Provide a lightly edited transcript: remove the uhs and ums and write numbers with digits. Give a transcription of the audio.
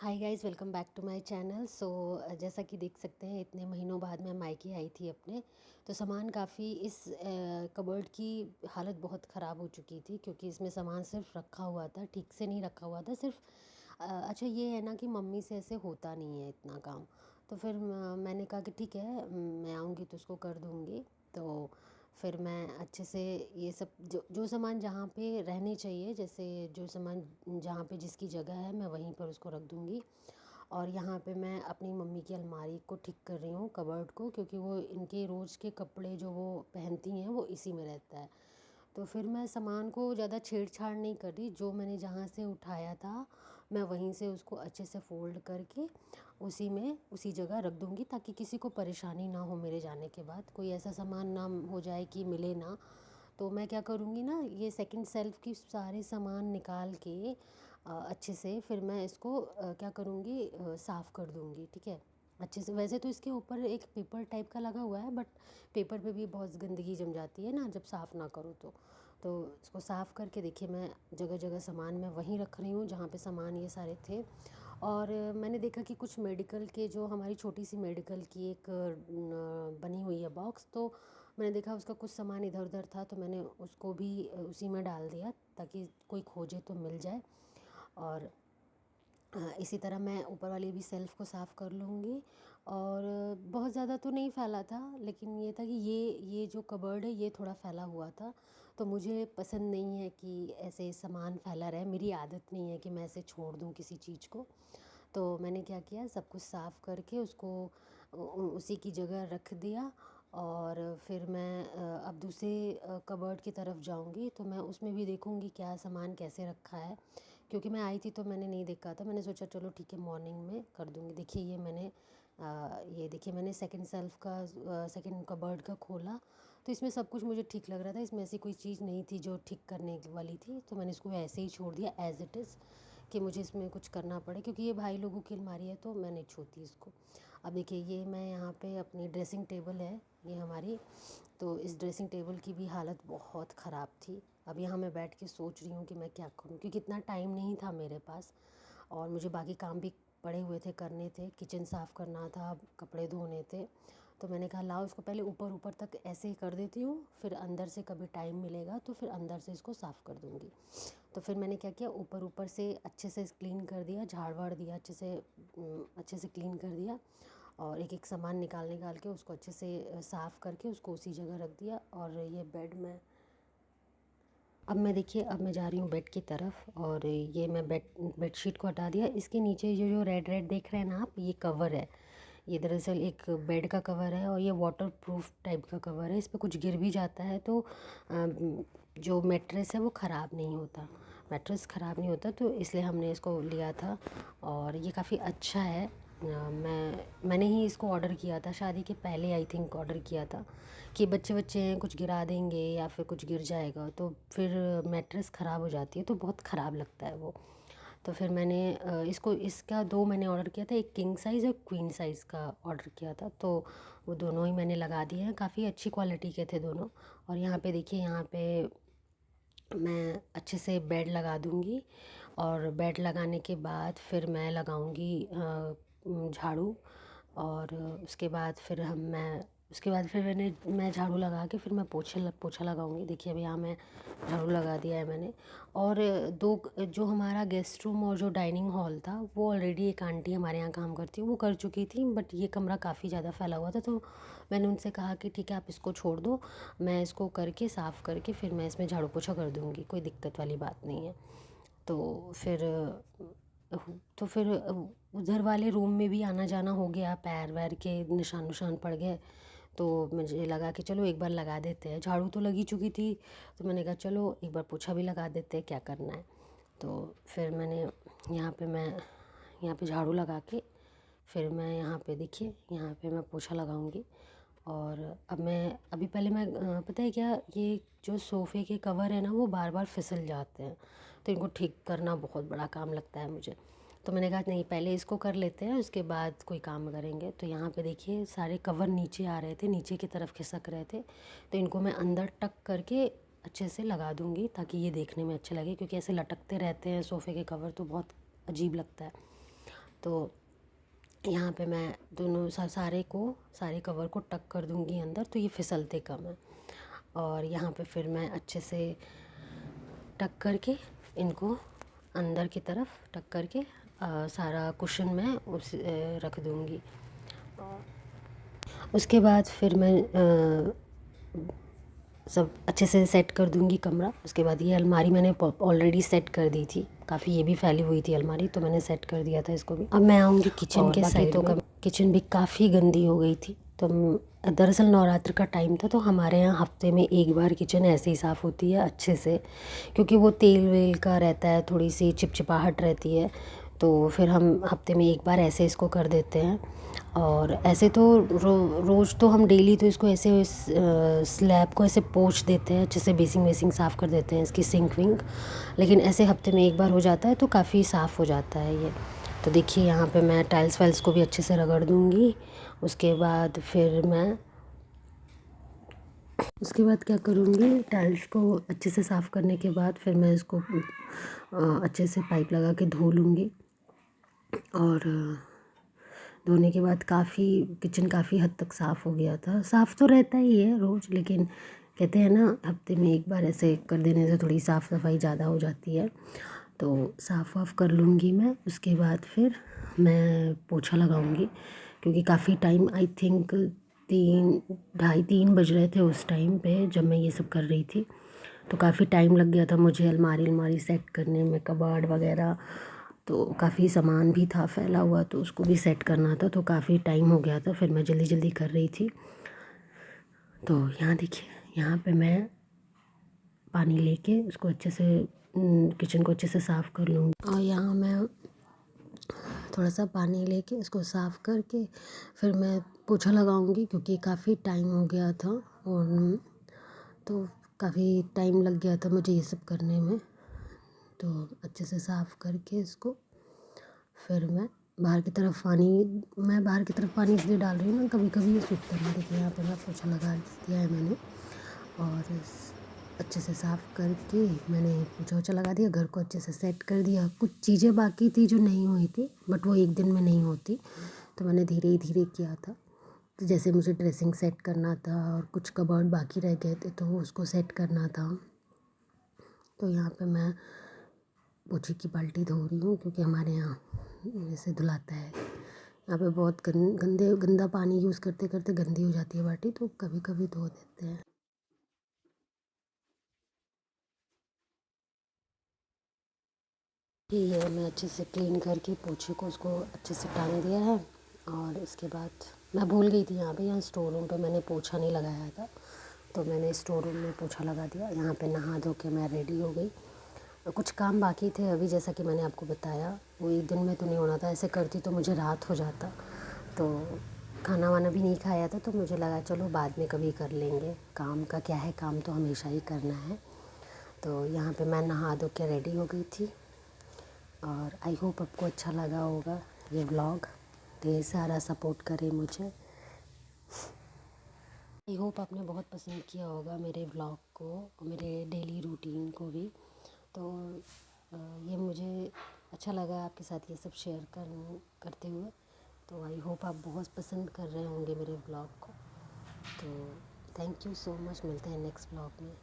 Hi guys, welcome back to my channel. जैसा कि देख सकते हैं, इतने महीनों बाद मैं मायके आई थी अपने। तो सामान काफ़ी इस कबर्ड की हालत बहुत ख़राब हो चुकी थी, क्योंकि इसमें सामान सिर्फ रखा हुआ था, ठीक से नहीं रखा हुआ था सिर्फ। अच्छा ये है ना कि मम्मी से ऐसे होता नहीं है इतना काम। तो फिर मैंने कहा कि ठीक है, मैं आऊँगी तो उसको कर दूँगी। तो फिर मैं अच्छे से ये सब जो जो सामान जहाँ पे रहने चाहिए, जैसे जो सामान जहाँ पे जिसकी जगह है, मैं वहीं पर उसको रख दूँगी। और यहाँ पे मैं अपनी मम्मी की अलमारी को ठीक कर रही हूँ, कबर्ड को, क्योंकि वो इनके रोज़ के कपड़े जो वो पहनती हैं वो इसी में रहता है। तो फिर मैं सामान को ज़्यादा छेड़-छाड़ नहीं कर रही, जो मैंने जहाँ से उठाया था, मैं वहीं से उसको अच्छे से फ़ोल्ड करके उसी में उसी जगह रख दूँगी, ताकि किसी को परेशानी ना हो मेरे जाने के बाद। कोई ऐसा सामान ना हो जाए कि मिले ना। तो मैं क्या करूँगी ना, ये सेकंड शेल्फ़ की सारे सामान निकाल के अच्छे से फिर मैं इसको क्या करूँगी, साफ़ कर दूँगी, ठीक है? अच्छे से। वैसे तो इसके ऊपर एक पेपर टाइप का लगा हुआ है, बट पेपर पे भी बहुत गंदगी जम जाती है ना जब साफ़ ना करो तो। तो इसको साफ़ करके देखिए, मैं जगह-जगह सामान मैं वहीं रख रही हूँ जहाँ पे सामान ये सारे थे। और मैंने देखा कि कुछ मेडिकल के, जो हमारी छोटी-सी मेडिकल की एक बनी हुई है बॉक्स, तो मैंने देखा उसका कुछ सामान इधर-उधर था, तो मैंने उसको भी उसी में डाल दिया, ताकि कोई खोजे तो मिल जाए। और इसी तरह मैं ऊपर वाली भी शेल्फ़ को साफ़ कर लूँगी। और बहुत ज़्यादा तो नहीं फैला था, लेकिन ये था कि ये जो कबर्ड है ये थोड़ा फैला हुआ था। तो मुझे पसंद नहीं है कि ऐसे सामान फैला रहे, मेरी आदत नहीं है कि मैं ऐसे छोड़ दूँ किसी चीज़ को। तो मैंने क्या किया, सब कुछ साफ़ करके उसको उसी की जगह रख दिया। और फिर मैं अब दूसरे कबर्ड की तरफ जाऊँगी, तो मैं उसमें भी देखूँगी क्या सामान कैसे रखा है, क्योंकि मैं आई थी तो मैंने नहीं देखा था। मैंने सोचा चलो ठीक है, मॉर्निंग में कर दूँगी। देखिए ये देखिए, मैंने सेकंड शेल्फ़ का सेकंड कबर्ड का खोला, तो इसमें सब कुछ मुझे ठीक लग रहा था। इसमें ऐसी कोई चीज़ नहीं थी जो ठीक करने वाली थी, तो मैंने इसको ऐसे ही छोड़ दिया एज़ इट इज़, कि मुझे इसमें कुछ करना पड़े, क्योंकि ये भाई लोगों की अलमारी है तो मैं नहीं छूती इसको। अब देखिए, ये मैं यहाँ पे अपनी ड्रेसिंग टेबल है ये हमारी, तो इस ड्रेसिंग टेबल की भी हालत बहुत ख़राब थी। अब यहाँ मैं बैठ के सोच रही हूँ कि मैं क्या करूँ, क्योंकि इतना टाइम नहीं था मेरे पास, और मुझे बाकी काम भी पड़े हुए थे, करने थे, किचन साफ़ करना था, कपड़े धोने थे। तो मैंने कहा लाओ इसको पहले ऊपर-ऊपर तक ऐसे ही कर देती हूँ, फिर अंदर से कभी टाइम मिलेगा तो फिर अंदर से इसको साफ़ कर दूँगी। तो फिर मैंने क्या किया, ऊपर-ऊपर से अच्छे से क्लीन कर दिया, झाड़-वाड़ दिया अच्छे से क्लीन कर दिया। और एक-एक सामान निकाल-निकाल के उसको अच्छे से साफ़ करके उसको उसी जगह रख दिया। और ये बेड में अब मैं देखिए, अब मैं जा रही हूँ बेड की तरफ, और ये मैं बेडशीट को हटा दिया। इसके नीचे जो रेड रेड देख रहे हैं ना आप, ये कवर है। ये दरअसल एक बेड का कवर है, और ये वाटर प्रूफ टाइप का कवर है। इस पे कुछ गिर भी जाता है तो जो मैट्रेस है वो ख़राब नहीं होता, मैट्रेस ख़राब नहीं होता, तो इसलिए हमने इसको लिया था। और ये काफ़ी अच्छा है। मैंने ही इसको ऑर्डर किया था, शादी के पहले आई थिंक ऑर्डर किया था, कि बच्चे बच्चे हैं, कुछ गिरा देंगे या फिर कुछ गिर जाएगा तो फिर मैट्रेस ख़राब हो जाती है, तो बहुत ख़राब लगता है वो। तो फिर मैंने इसका दो मैंने ऑर्डर किया था, एक किंग साइज़ और क्वीन साइज़ का ऑर्डर किया था, तो वो दोनों ही मैंने लगा दिए हैं। काफ़ी अच्छी क्वालिटी के थे दोनों। और यहाँ पे देखिए, यहाँ पे मैं अच्छे से बेड लगा दूँगी, और बेड लगाने के बाद फिर मैं लगाऊँगी झाड़ू। और उसके बाद फिर मैं झाड़ू लगा के फिर मैं पोछा लगाऊंगी। देखिए, अब यहाँ मैं झाड़ू लगा दिया है मैंने। और जो हमारा गेस्ट रूम और जो डाइनिंग हॉल था, वो ऑलरेडी एक आंटी हमारे यहाँ काम करती है वो कर चुकी थी, बट ये कमरा काफ़ी ज़्यादा फैला हुआ था, तो मैंने उनसे कहा कि ठीक है, आप इसको छोड़ दो, मैं इसको करके साफ़ करके फिर मैं इसमें झाड़ू पोछा कर दूँगी, कोई दिक्कत वाली बात नहीं है। तो फिर उधर वाले रूम में भी आना जाना हो गया, पैर वैर के निशान निशान पड़ गए, तो मुझे लगा कि चलो एक बार लगा देते हैं। झाड़ू तो लगी चुकी थी, तो मैंने कहा चलो एक बार पोछा भी लगा देते हैं, क्या करना है। तो फिर मैं यहाँ पे झाड़ू लगा के फिर मैं यहाँ पे देखिए, यहाँ पे मैं पोछा लगाऊंगी। और अब मैं अभी पहले मैं पता है क्या, ये जो सोफ़े के कवर है ना, वो बार बार फिसल जाते हैं, तो इनको ठीक करना बहुत बड़ा काम लगता है मुझे। तो मैंने कहा नहीं, पहले इसको कर लेते हैं, उसके बाद कोई काम करेंगे। तो यहाँ पे देखिए, सारे कवर नीचे आ रहे थे, नीचे की तरफ खिसक रहे थे, तो इनको मैं अंदर टक करके अच्छे से लगा दूँगी, ताकि ये देखने में अच्छे लगे, क्योंकि ऐसे लटकते रहते हैं सोफ़े के कवर तो बहुत अजीब लगता है। तो यहाँ पे मैं दोनों सारे कवर को टक कर दूँगी अंदर, तो ये फिसलते कम है। और यहाँ पे फिर मैं अच्छे से टक करके इनको अंदर की तरफ टक करके सारा कुशन मैं रख दूँगी। उसके बाद फिर मैं सब अच्छे से सेट कर दूँगी कमरा। उसके बाद ये अलमारी मैंने ऑलरेडी सेट कर दी थी, काफ़ी ये भी फैली हुई थी अलमारी, तो मैंने सेट कर दिया था इसको भी। अब मैं आऊँगी किचन के साइड में। किचन भी काफ़ी गंदी हो गई थी। तो दरअसल नवरात्र का टाइम था, तो हमारे यहाँ हफ्ते में एक बार किचन ऐसे ही साफ़ होती है अच्छे से, क्योंकि वो तेल वेल का रहता है, थोड़ी सी चिपचिपाहट रहती है, तो फिर हम हफ्ते में एक बार ऐसे इसको कर देते हैं। और ऐसे तो रोज़ तो हम डेली तो इसको ऐसे स्लैब को ऐसे पोंछ देते हैं अच्छे से, बेसिंग वेसिंग साफ़ कर देते हैं इसकी, सिंक विंक। लेकिन ऐसे हफ्ते में एक बार हो जाता है तो काफ़ी साफ़ हो जाता है ये। तो देखिए यहाँ पे मैं टाइल्स वाइल्स को भी अच्छे से रगड़ दूँगी। उसके बाद क्या करूँगी, टाइल्स को अच्छे से साफ़ करने के बाद फिर मैं इसको अच्छे से पाइप लगा के धो लूँगी। और धोने के बाद किचन काफ़ी हद तक साफ़ हो गया था। साफ़ तो रहता ही है रोज़, लेकिन कहते हैं ना हफ्ते में एक बार ऐसे कर देने से थोड़ी साफ़ सफाई ज़्यादा हो जाती है। तो साफ़ वाफ़ कर लूँगी मैं। उसके बाद फिर मैं पोछा लगाऊँगी, क्योंकि काफ़ी टाइम, आई थिंक 2:30-3 बज रहे थे उस टाइम पे जब मैं ये सब कर रही थी। तो काफ़ी टाइम लग गया था मुझे अलमारी सेट करने में, कबर्ड वगैरह। तो काफ़ी सामान भी था फैला हुआ, तो उसको भी सेट करना था, तो काफ़ी टाइम हो गया था। फिर मैं जल्दी जल्दी कर रही थी। तो यहाँ देखिए, यहाँ पे मैं पानी लेके उसको अच्छे से किचन को अच्छे से साफ़ कर लूँगी। और यहाँ मैं थोड़ा सा पानी लेके इसको साफ़ करके फिर मैं पोछा लगाऊँगी, क्योंकि काफ़ी टाइम हो गया था और तो काफ़ी टाइम लग गया था मुझे ये सब करने में। तो अच्छे से साफ़ करके इसको फिर मैं बाहर की तरफ पानी इसलिए डाल रही हूँ ना, कभी कभी ये सूखता नहीं। देखिए यहाँ पे मैं पोछा लगा दिया है मैंने, और अच्छे से साफ़ करके मैंने पोछा वोछा लगा दिया, घर को अच्छे से सेट कर दिया। कुछ चीज़ें बाकी थी जो नहीं हुई थी, बट वो एक दिन में नहीं होती, तो मैंने धीरे धीरे किया था। तो जैसे मुझे ड्रेसिंग सेट करना था और कुछ कबर्ड बाकी रह गए थे, तो उसको सेट करना था। तो यहाँ पे मैं पोछे की बाल्टी धो रही हूँ, क्योंकि हमारे यहाँ ऐसे धुलाता है। यहाँ पे बहुत गंदा पानी यूज़ करते करते गंदी हो जाती है बाल्टी, तो कभी कभी धो देते हैं। ये मैं अच्छे से क्लीन करके पोछे को उसको अच्छे से टांग दिया है। और इसके बाद मैं भूल गई थी, यहाँ स्टोर रूम पे मैंने पोछा नहीं लगाया था, तो मैंने स्टोर रूम में पोछा लगा दिया। यहाँ पे नहा धो के मैं रेडी हो गई। कुछ काम बाकी थे अभी, जैसा कि मैंने आपको बताया, वो एक दिन में तो नहीं होना था, ऐसे करती तो मुझे रात हो जाता। तो खाना वाना भी नहीं खाया था, तो मुझे लगा चलो बाद में कभी कर लेंगे, काम का क्या है, काम तो हमेशा ही करना है। तो यहाँ पे मैं नहा धो के रेडी हो गई थी। और आई होप आपको अच्छा लगा होगा ये व्लॉग। ढेर सारा सपोर्ट करें मुझे। आई होप आपने बहुत पसंद किया होगा मेरे व्लॉग को और मेरे डेली रूटीन को भी। तो ये मुझे अच्छा लगा आपके साथ ये सब शेयर करते हुए। तो आई होप आप बहुत पसंद कर रहे होंगे मेरे व्लॉग को। तो थैंक यू सो मच, मिलते हैं नेक्स्ट व्लॉग में।